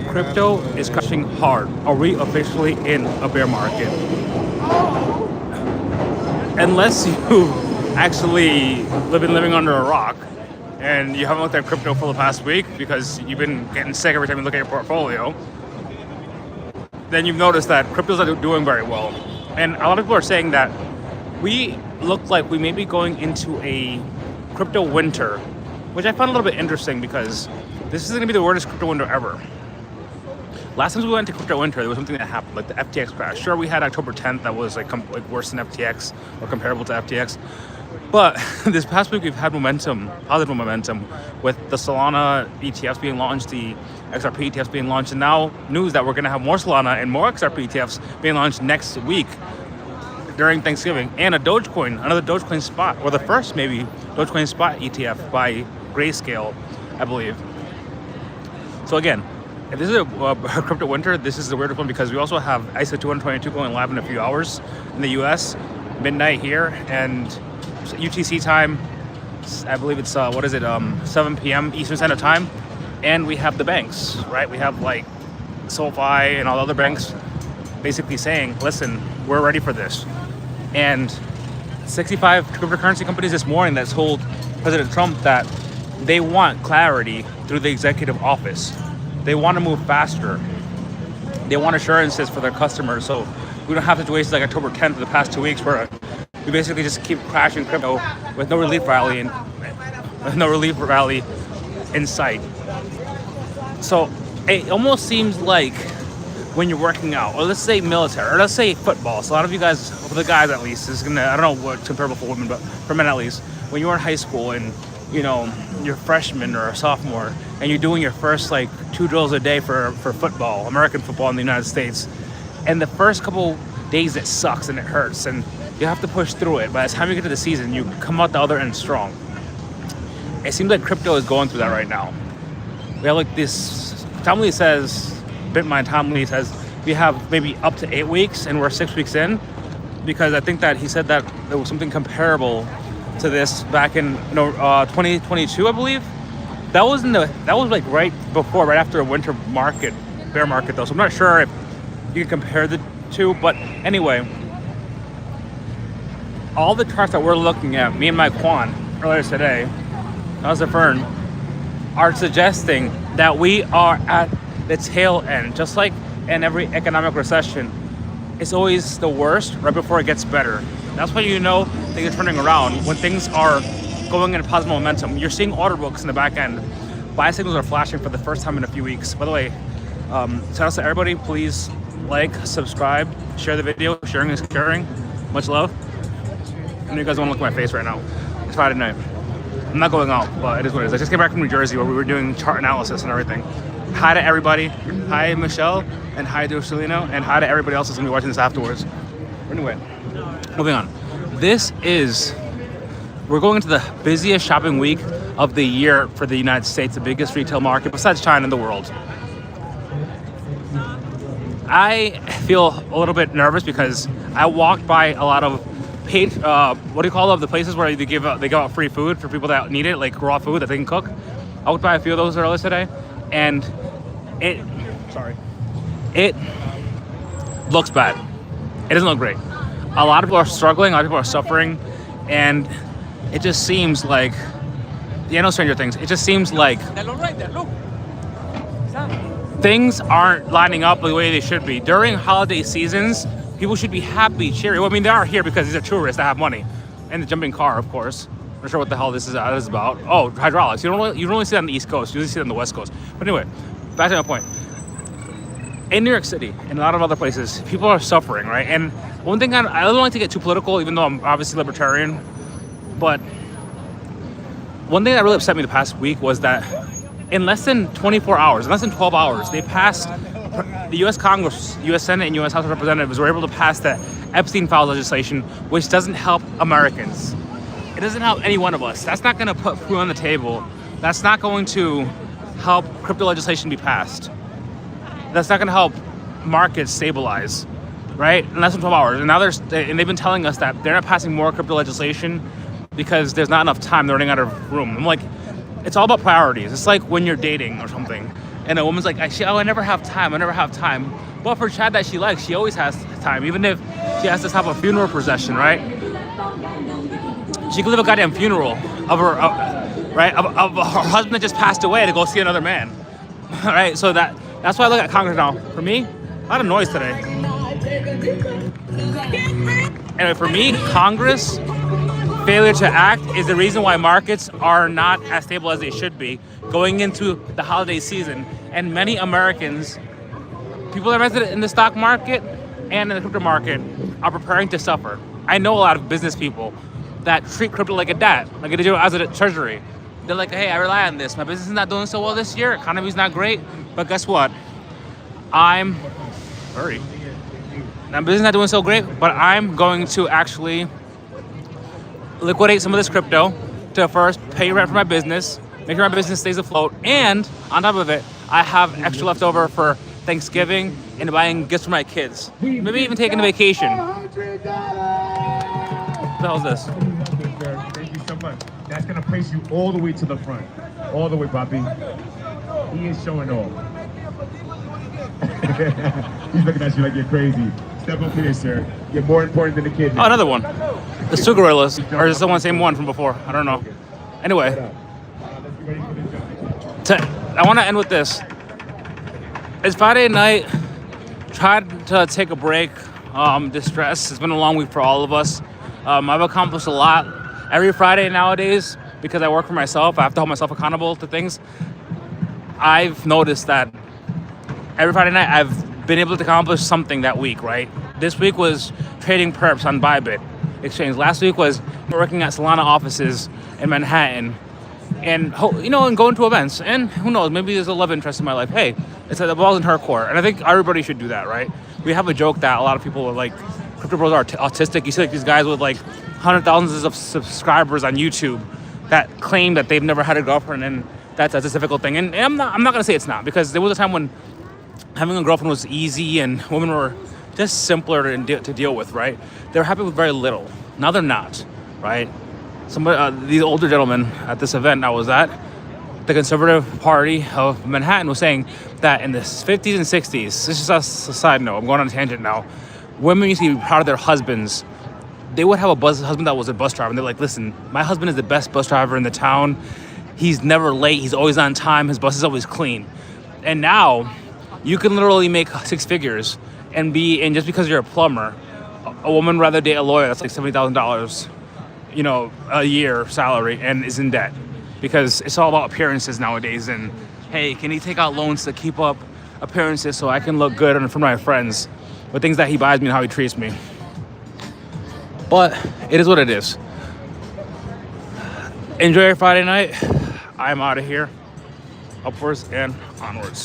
crypto is crashing hard. Are we officially in a bear market? Unless you actually been living under a rock and you haven't looked at crypto for the past week because you've been getting sick every time you look at your portfolio, then you've noticed that cryptos are doing very well. And a lot of people are saying that we look like we may be going into a crypto winter, which I found a little bit interesting because this is going to be the worst crypto winter ever. Last time we went to crypto winter, there was something that happened, like the FTX crash. Sure, we had October 10th that was like worse than FTX or comparable to FTX. But this past week we've had positive momentum with the Solana ETFs being launched, the XRP ETFs being launched, and now news that we're going to have more Solana and more XRP ETFs being launched next week during Thanksgiving, and another Dogecoin spot, or the first maybe Dogecoin spot ETF by Grayscale, I believe. So again, if this is a crypto winter, this is the weirdest one because we also have ISO 222 going live in a few hours in the US, midnight here, and UTC time, I believe it's 7 p.m. Eastern Standard Time, and we have the banks, right? We have like SoFi and all the other banks basically saying, listen, we're ready for this. And 65 cryptocurrency companies this morning that told President Trump that they want clarity through the executive office. They want to move faster. They want assurances for their customers, so we don't have to wait like October 10th for the past 2 weeks where we basically just keep crashing crypto with no relief rally in sight. So it almost seems like when you're working out, or let's say military, or let's say football. So a lot of you guys, for the guys at least, I don't know what's comparable for women, but for men at least, when you were in high school and you're a freshman or a sophomore, and you're doing your first like 2 drills a day for football, American football in the United States, and the first couple days it sucks and it hurts, and you have to push through it. By the time you get to the season, you come out the other end strong. It seems like crypto is going through that right now. We have like this, Bitcoin says we have maybe up to 8 weeks and we're 6 weeks in, because I think that he said that there was something comparable to this back in 2022, I believe. That was like right after a winter market, bear market though. So I'm not sure if you can compare the two, but anyway, all the charts that we're looking at, me and my Quan earlier today, how's the Fern, are suggesting that we are at the tail end. Just like in every economic recession, it's always the worst right before it gets better. That's why things are turning around when things are going in a positive momentum. You're seeing order books in the back end. Buy signals are flashing for the first time in a few weeks. By the way, shout out to everybody. Please like, subscribe, share the video. Sharing is caring. Much love. I know you guys don't want to look at my face right now. It's Friday night. I'm not going out, but it is what it is. I just came back from New Jersey where we were doing chart analysis and everything. Hi to everybody. Hi, Michelle, and hi to Celino, and hi to everybody else that's going to be watching this afterwards. Anyway, moving on. We're going into the busiest shopping week of the year for the United States, the biggest retail market besides China in the world. I feel a little bit nervous because I walked by a lot of paid, the places where they give out free food for people that need it, like raw food that they can cook. I walked by a few of those earlier today, and it looks bad. It doesn't look great. A lot of people are struggling, a lot of people are suffering, and it just seems like, Stranger Things, it just seems like things aren't lining up the way they should be. During holiday seasons, people should be happy, cheery. Well, I mean, they are here because these are tourists that have money. And the jumping car, of course. I'm not sure what the hell this is about. Oh, hydraulics. You don't really see that on the East Coast. You usually see it on the West Coast. But anyway, back to my point. In New York City and a lot of other places, people are suffering, right? And one thing, I don't like to get too political, even though I'm obviously libertarian, but one thing that really upset me the past week was that in less than 24 hours, in less than 12 hours, they passed, the U.S. Congress, U.S. Senate, and U.S. House of Representatives were able to pass the Epstein file legislation, which doesn't help Americans. It doesn't help any one of us. That's not going to put food on the table. That's not going to help crypto legislation be passed. That's not going to help markets stabilize, right? In less than 12 hours. And now they've been telling us that they're not passing more crypto legislation because there's not enough time. They're running out of room. I'm like, it's all about priorities. It's like when you're dating or something, And a woman's like, I never have time. I never have time. But for Chad that she likes, she always has time. Even if she has to have a funeral procession, right? She could live a goddamn funeral of her, right? Of her husband that just passed away to go see another man. All right, so that's why I look at Congress now. For me, a lot of noise today. Anyway, for me, Congress failure to act is the reason why markets are not as stable as they should be going into the holiday season. And many Americans, people that are invested in the stock market and in the crypto market, are preparing to suffer. I know a lot of business people that treat crypto like a debt, like a digital asset treasury. They're like, hey, I rely on this. My business is not doing so well this year. Economy's not great. But guess what? My business is not doing so great, but I'm going to actually liquidate some of this crypto to first pay rent for my business, make sure my business stays afloat, and on top of it, I have extra left over for Thanksgiving and buying gifts for my kids. Maybe even taking a vacation. What the hell is this? Thank you so much. That's gonna place you all the way to the front. All the way, Bobby. He is showing off. He's looking at you like you're crazy. Step up here, sir. You're more important than the kid. Oh, another one. There's two gorillas. Or is it the same one from before? I don't know. Anyway. I want to end with this. It's Friday night. Tried to take a break. Distress. It's been a long week for all of us. I've accomplished a lot. Every Friday nowadays, because I work for myself, I have to hold myself accountable to things. I've noticed that every Friday night, I've been able to accomplish something that week, right? This week was trading perps on Bybit Exchange. Last week was working at Solana offices in Manhattan, and and going to events. And who knows, maybe there's a love interest in my life. Hey, it's the ball's in her court, and I think everybody should do that, right? We have a joke that a lot of people are like, crypto bros are autistic. You see like these guys with like hundreds of thousands of subscribers on YouTube that claim that they've never had a girlfriend, and that's a difficult thing. And I'm not gonna say it's not, because there was a time when having a girlfriend was easy and women were just simpler to deal with, right? They were happy with very little. Now they're not, right? These older gentlemen at this event I was at, the Conservative Party of Manhattan, was saying that in the 50s and 60s, this is just a side note, I'm going on a tangent now, women used to be proud of their husbands. They would have a husband that was a bus driver, and they're like, listen, my husband is the best bus driver in the town. He's never late, he's always on time, his bus is always clean. And now, you can literally make six figures and just because you're a plumber, a woman would rather date a lawyer that's like $70,000, a year salary, and is in debt. Because it's all about appearances nowadays, and hey, can he take out loans to keep up appearances so I can look good in front of my friends with things that he buys me and how he treats me. But it is what it is. Enjoy your Friday night. I'm out of here. Upwards and onwards.